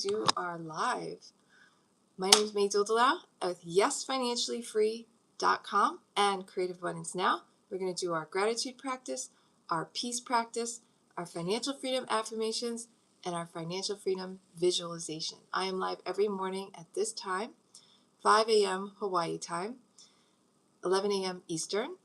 do our live. My name is May Dildalau with YesFinanciallyFree.com and Creative Abundance Now. We're going to do our gratitude practice, our peace practice, our financial freedom affirmations, and our financial freedom visualization. I am live every morning at this time, 5 a.m. Hawaii time, 11 a.m. Eastern,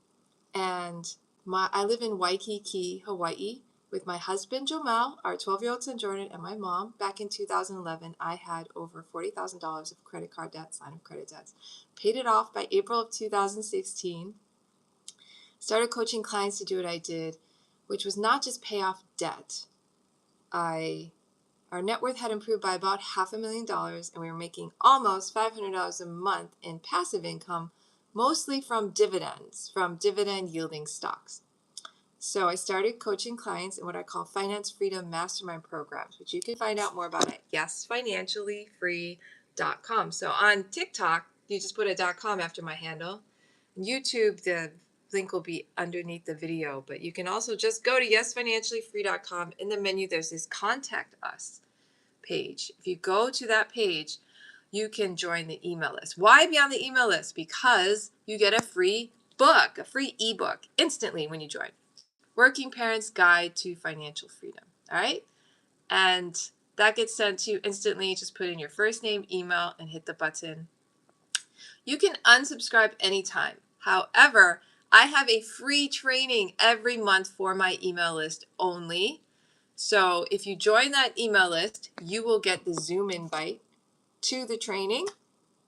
and I live in Waikiki, Hawaii, with my husband, Jomel, our 12-year-old son, Jordan, and my mom. Back in 2011, I had over $40,000 of credit card debts, line of credit debts. Paid it off by April of 2016. Started coaching clients to do what I did, which was not just pay off debt. Our net worth had improved by about $500,000, and we were making almost $500 a month in passive income, mostly from dividends, from dividend yielding stocks. So I started coaching clients in what I call Finance Freedom Mastermind programs, which you can find out more about at YesFinanciallyFree.com. So on TikTok, you just put a .com after my handle. YouTube, the link will be underneath the video, but you can also just go to YesFinanciallyFree.com. In the menu, there's this Contact Us page. If you go to that page, you can join the email list. Why be on the email list? Because you get a free book, a free ebook instantly when you join. Working Parents Guide to Financial Freedom. All right? And that gets sent to you instantly. Just put in your first name, email, and hit the button. You can unsubscribe anytime. However, I have a free training every month for my email list only. So if you join that email list, you will get the Zoom invite to the training,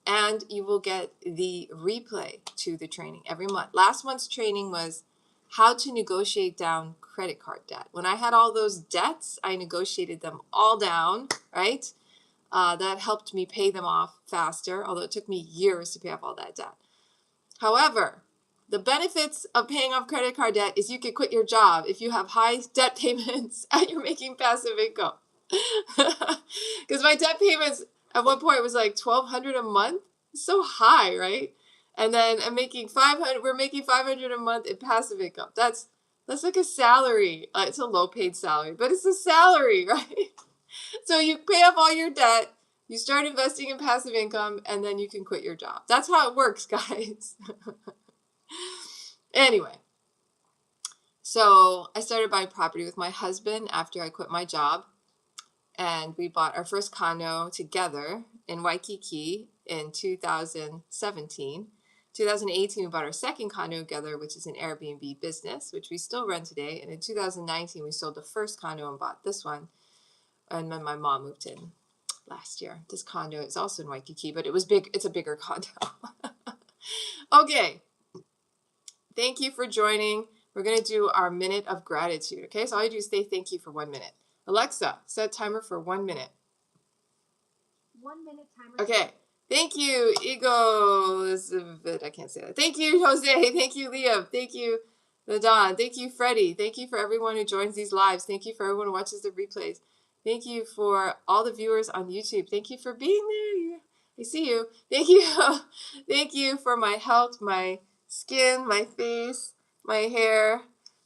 and you will get the replay to the training every month. Last month's training was how to negotiate down credit card debt. When I had all those debts, I negotiated them all down, right? That helped me pay them off faster, although it took me years to pay off all that debt. However, the benefits of paying off credit card debt is you can quit your job if you have high debt payments and you're making passive income. Because my debt payments at one point was like $1,200 a month. It's so high, right? And then I'm making $500. We're making $500 a month in passive income. That's like a salary. It's a low-paid salary, but it's a salary, right? So you pay off all your debt, you start investing in passive income, and then you can quit your job. That's how it works, guys. Anyway, so I started buying property with my husband after I quit my job. And we bought our first condo together in Waikiki in 2017. 2018, we bought our second condo together, which is an Airbnb business, which we still run today. And in 2019, we sold the first condo and bought this one. And then my mom moved in last year. This condo is also in Waikiki, but it was big. It's a bigger condo. Okay. Thank you for joining. We're going to do our minute of gratitude. Okay, so all you do is say thank you for 1 minute. Alexa, set timer for 1 minute. 1 minute timer. Okay. Thank you, Elizabeth. I can't say that. Thank you, Jose. Thank you, Liam. Thank you, Ladon. Thank you, Freddie. Thank you for everyone who joins these lives. Thank you for everyone who watches the replays. Thank you for all the viewers on YouTube. Thank you for being there. I see you. Thank you. Thank you for my health, my skin, my face, my hair.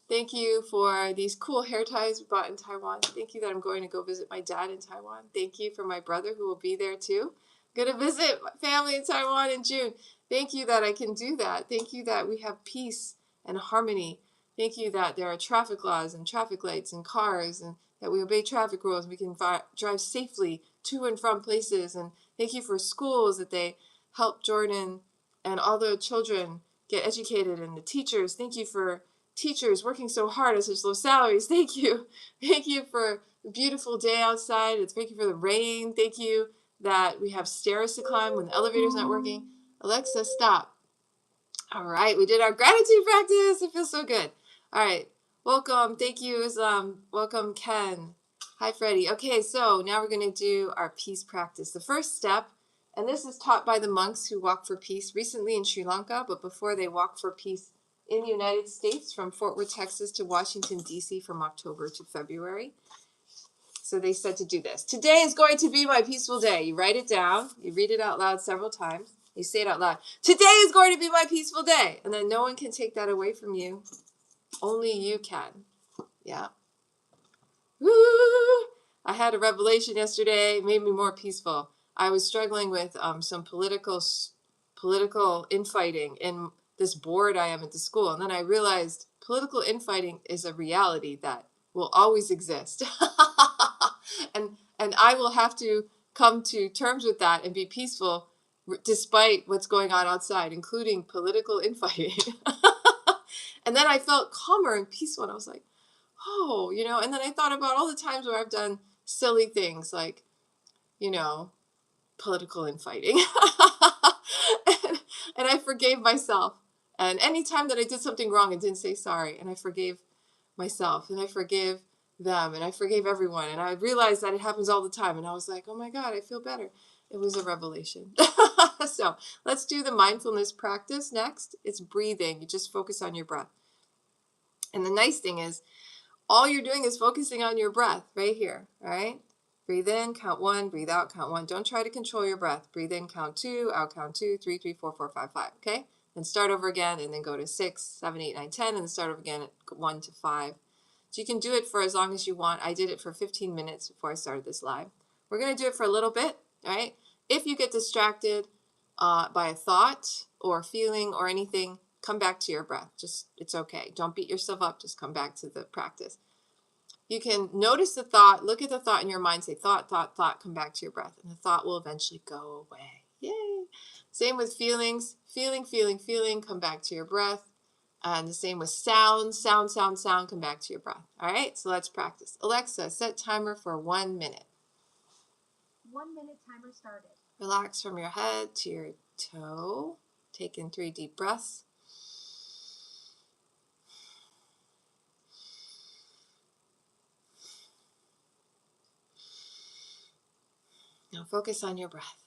Thank you for these cool hair ties we bought in Taiwan. Thank you that I'm going to go visit my dad in Taiwan. Thank you for my brother who will be there too. I'm going to visit my family in Taiwan in June. Thank you that I can do that. Thank you that we have peace and harmony. Thank you that there are traffic laws and traffic lights and cars, and that we obey traffic rules. We can drive safely to and from places. And thank you for schools, that they help Jordan and all the children get educated, and the teachers. Thank you for teachers working so hard at such low salaries. Thank you. Thank you for the beautiful day outside. Thank you for the rain. Thank you that we have stairs to climb when the elevator's not working. Alexa, stop. All right, we did our gratitude practice. It feels so good. All right, welcome. Thank you, Islam. Welcome, Ken. Hi, Freddie. Okay, so now we're going to do our peace practice. The first step, and this is taught by the monks who walk for peace recently in Sri Lanka, but before they walk for peace in the United States, from Fort Worth, Texas to Washington, D.C. from October to February. So they said to do this. Today is going to be my peaceful day. You write it down. You read it out loud several times. You say it out loud. Today is going to be my peaceful day. And then no one can take that away from you. Only you can. Yeah. Woo! I had a revelation yesterday. It made me more peaceful. I was struggling with some political infighting in this board I am at the school. And then I realized political infighting is a reality that will always exist. and I will have to come to terms with that and be peaceful despite what's going on outside, including political infighting. And then I felt calmer and peaceful. And I was like, oh, and then I thought about all the times where I've done silly things like, political infighting. and I forgave myself. And any time that I did something wrong and didn't say sorry, and I forgave myself, and I forgave them, and I forgave everyone. And I realized that it happens all the time. And I was like, oh my God, I feel better. It was a revelation. So let's do the mindfulness practice next. It's breathing. You just focus on your breath. And the nice thing is, all you're doing is focusing on your breath right here, all right? Breathe in, count 1, breathe out, count 1. Don't try to control your breath. Breathe in, count 2, out, count 2, 3, 3, 4, 4, 5, 5, okay? Then start over again, and then go to 6, 7, 8, 9, 10, and then start over again at 1 to 5. So you can do it for as long as you want. I did it for 15 minutes before I started this live. We're going to do it for a little bit, all right? If you get distracted by a thought or feeling or anything, come back to your breath. It's okay. Don't beat yourself up. Just come back to the practice. You can notice the thought, look at the thought in your mind, say thought, thought, thought, come back to your breath, and the thought will eventually go away. Yay! Same with feelings, feeling, come back to your breath. And the same with sound, come back to your breath. All right, so let's practice. Alexa, set timer for 1 minute. 1 minute timer started. Relax from your head to your toe. Take in 3 deep breaths. Now focus on your breath.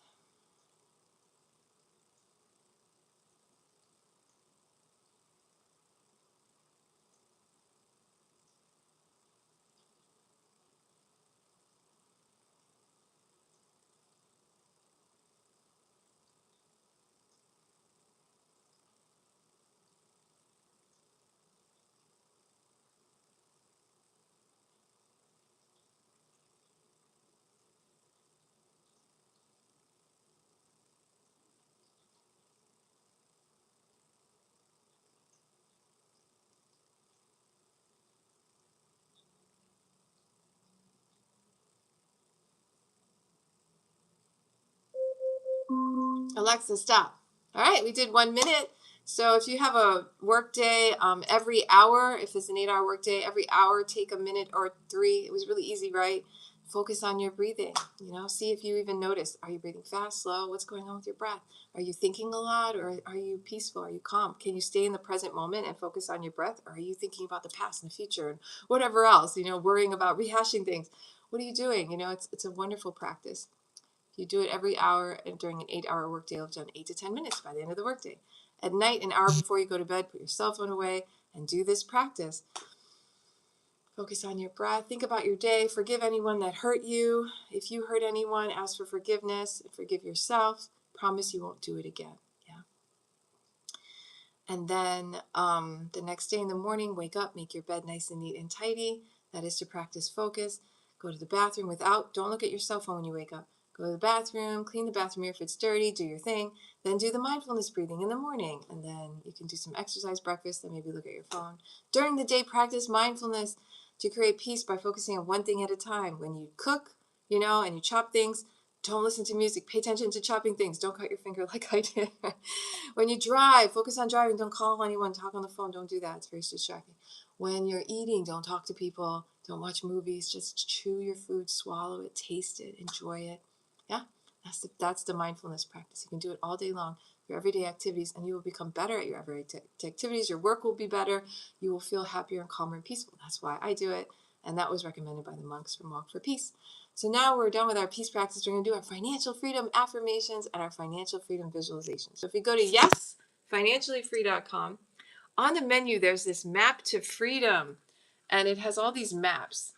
Alexa, stop. All right, we did 1 minute. So if you have a work day, every hour, if it's an 8-hour work day, every hour, take a minute or 3. It was really easy, right? Focus on your breathing. See if you even notice. Are you breathing fast, slow? What's going on with your breath? Are you thinking a lot, or are you peaceful? Are you calm? Can you stay in the present moment and focus on your breath? Or are you thinking about the past and the future and whatever else, worrying about rehashing things? What are you doing? It's a wonderful practice. You do it every hour, and during an 8-hour workday, you'll have done 8 to 10 minutes by the end of the workday. At night, an hour before you go to bed, put your cell phone away and do this practice. Focus on your breath. Think about your day. Forgive anyone that hurt you. If you hurt anyone, ask for forgiveness and forgive yourself. Promise you won't do it again. Yeah. And then the next day in the morning, wake up, make your bed nice and neat and tidy. That is to practice focus. Go to the bathroom don't look at your cell phone when you wake up. Go to the bathroom, clean the bathroom mirror if it's dirty, do your thing. Then do the mindfulness breathing in the morning. And then you can do some exercise, breakfast, then maybe look at your phone. During the day, practice mindfulness to create peace by focusing on one thing at a time. When you cook, and you chop things, don't listen to music. Pay attention to chopping things. Don't cut your finger like I did. When you drive, focus on driving. Don't call anyone, talk on the phone. Don't do that. It's very distracting. When you're eating, don't talk to people. Don't watch movies. Just chew your food, swallow it, taste it, enjoy it. Yeah, that's the mindfulness practice. You can do it all day long, your everyday activities, and you will become better at your everyday activities. Your work will be better. You will feel happier and calmer and peaceful. That's why I do it, and that was recommended by the monks from Walk for Peace. So now we're done with our peace practice. We're going to do our financial freedom affirmations and our financial freedom visualization. So if you go to yesfinanciallyfree.com, on the menu there's this map to freedom, and it has all these maps,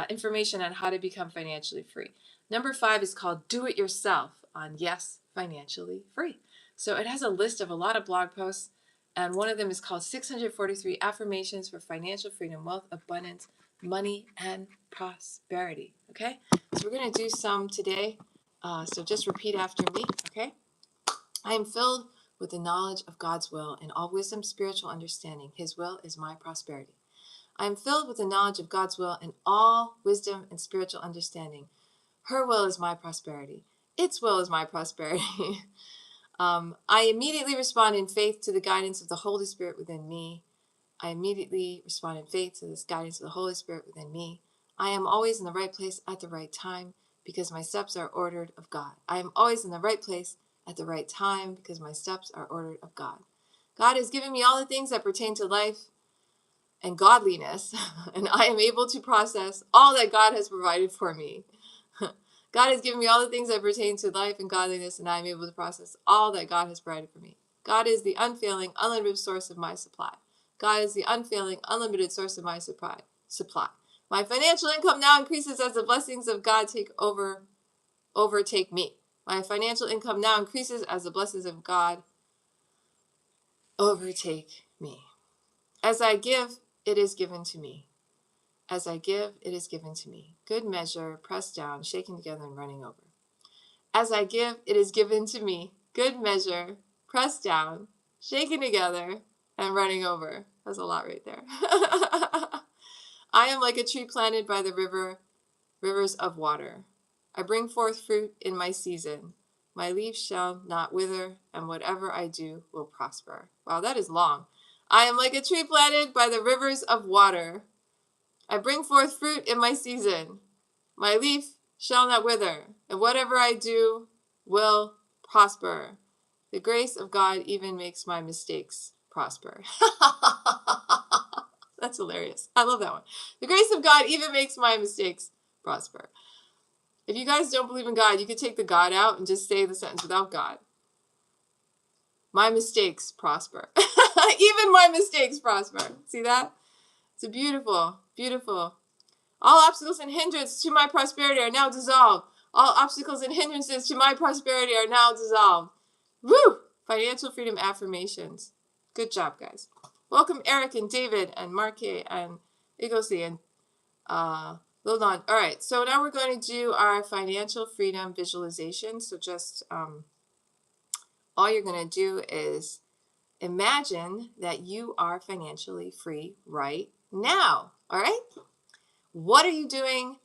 information on how to become financially free. Number 5 is called Do It Yourself on Yes Financially Free. So it has a list of a lot of blog posts, and one of them is called 643 Affirmations for Financial Freedom, Wealth, Abundance, money, and prosperity. Okay? So we're going to do some today. So just repeat after me. Okay? I am filled with the knowledge of God's will and all wisdom, spiritual understanding. His will is my prosperity. I am filled with the knowledge of God's will and all wisdom and spiritual understanding. Her will is my prosperity. Its will is my prosperity. I immediately respond in faith to the guidance of the Holy Spirit within me. I immediately respond in faith to this guidance of the Holy Spirit within me. I am always in the right place at the right time because my steps are ordered of God. I am always in the right place at the right time because my steps are ordered of God. God has given me all the things that pertain to life and godliness, and I am able to process all that God has provided for me. God has given me all the things that pertain to life and godliness, and I am able to process all that God has provided for me. God is the unfailing, unlimited source of my supply. God is the unfailing, unlimited source of my supply. My financial income now increases as the blessings of God overtake me. My financial income now increases as the blessings of God overtake me. As I give, it is given to me. As I give, it is given to me. Good measure, pressed down, shaken together, and running over. As I give, it is given to me. Good measure, pressed down, shaken together, and running over. That's a lot right there. I am like a tree planted by the rivers of water. I bring forth fruit in my season. My leaves shall not wither, and whatever I do will prosper. Wow, that is long. I am like a tree planted by the rivers of water. I bring forth fruit in my season. My leaf shall not wither, and whatever I do will prosper. The grace of God even makes my mistakes prosper. That's hilarious. I love that one. The grace of God even makes my mistakes prosper. If you guys don't believe in God, you could take the God out and just say the sentence without God. My mistakes prosper. Even my mistakes prosper. See that? It's a beautiful, beautiful. All obstacles and hindrances to my prosperity are now dissolved. All obstacles and hindrances to my prosperity are now dissolved. Woo! Financial freedom affirmations. Good job, guys. Welcome, Eric and David and Marque and Igosi and Lilon. All right, so now we're going to do our financial freedom visualization. So just all you're going to do is imagine that you are financially free right now. All right? What are you doing?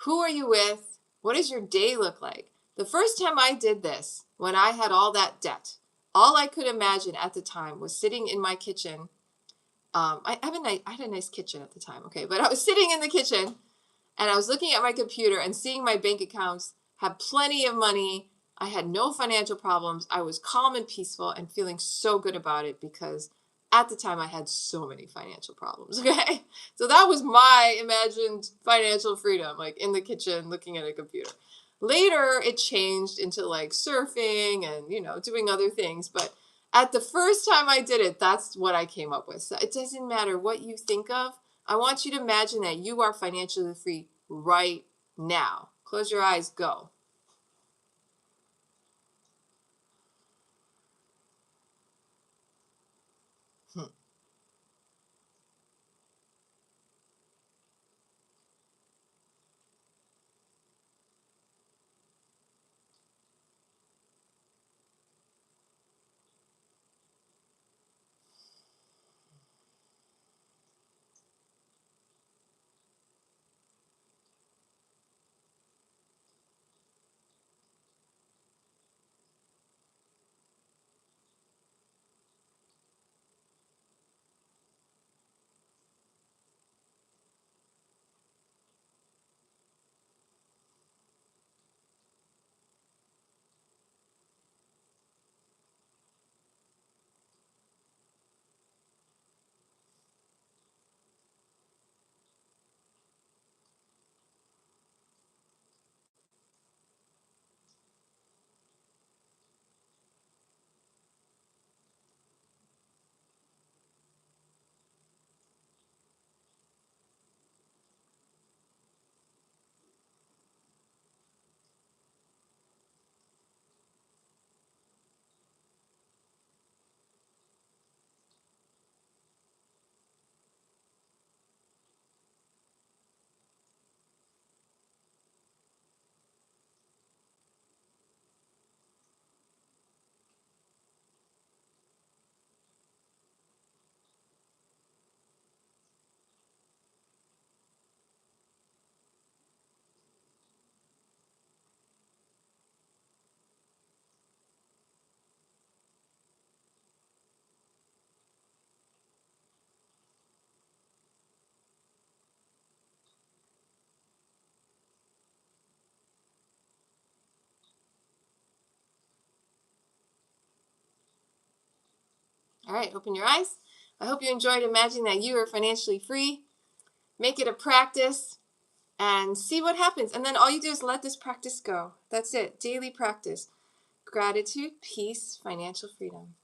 Who are you with? What does your day look like? The first time I did this, when I had all that debt, all I could imagine at the time was sitting in my kitchen. I had a nice kitchen at the time, okay? But I was sitting in the kitchen and I was looking at my computer and seeing my bank accounts have plenty of money. I had no financial problems. I was calm and peaceful and feeling so good about it because at the time I had so many financial problems, okay? So that was my imagined financial freedom, like in the kitchen looking at a computer. Later, it changed into like surfing and, doing other things. But at the first time I did it, that's what I came up with. So it doesn't matter what you think of. I want you to imagine that you are financially free right now. Close your eyes, go. All right, open your eyes. I hope you enjoyed imagining that you are financially free. Make it a practice and see what happens. And then all you do is let this practice go. That's it. Daily practice. Gratitude, peace, financial freedom.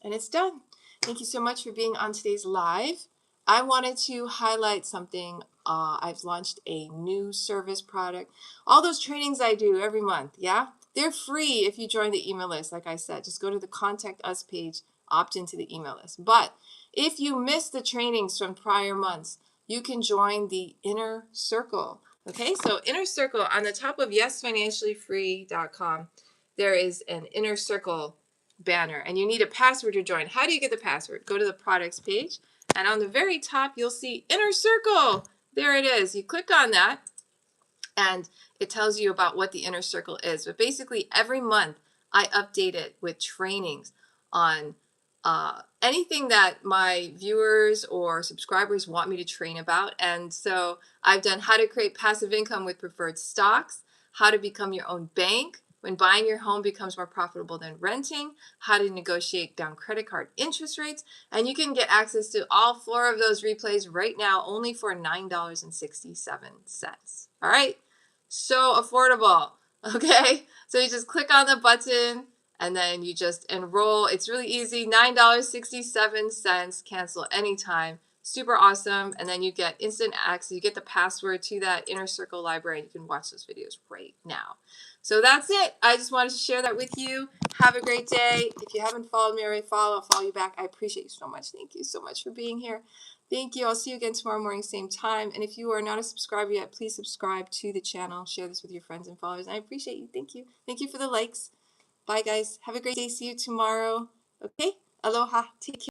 And it's done. Thank you so much for being on today's live. I wanted to highlight something. I've launched a new service product. All those trainings I do every month, yeah? They're free if you join the email list. Like I said, just go to the Contact Us page, opt into the email list. But if you missed the trainings from prior months, you can join the Inner Circle. Okay, so Inner Circle, on the top of yesfinanciallyfree.com, there is an Inner Circle banner, and you need a password to join. How do you get the password? Go to the products page, and on the very top, you'll see Inner Circle. There it is. You click on that, and it tells you about what the Inner Circle is. But basically, every month, I update it with trainings on anything that my viewers or subscribers want me to train about. And so I've done how to create passive income with preferred stocks, how to become your own bank when buying your home becomes more profitable than renting, how to negotiate down credit card interest rates, and you can get access to all 4 of those replays right now only for $9.67. All right, so affordable. Okay, so you just click on the button and then you just enroll. It's really easy. $9.67. Cancel anytime. Super awesome. And then you get instant access. You get the password to that Inner Circle library, and you can watch those videos right now. So that's it. I just wanted to share that with you. Have a great day. If you haven't followed me already, I'll follow you back. I appreciate you so much. Thank you so much for being here. Thank you. I'll see you again tomorrow morning, same time. And if you are not a subscriber yet, please subscribe to the channel. Share this with your friends and followers. I appreciate you. Thank you. Thank you for the likes. Bye, guys. Have a great day. See you tomorrow. Okay? Aloha. Take care.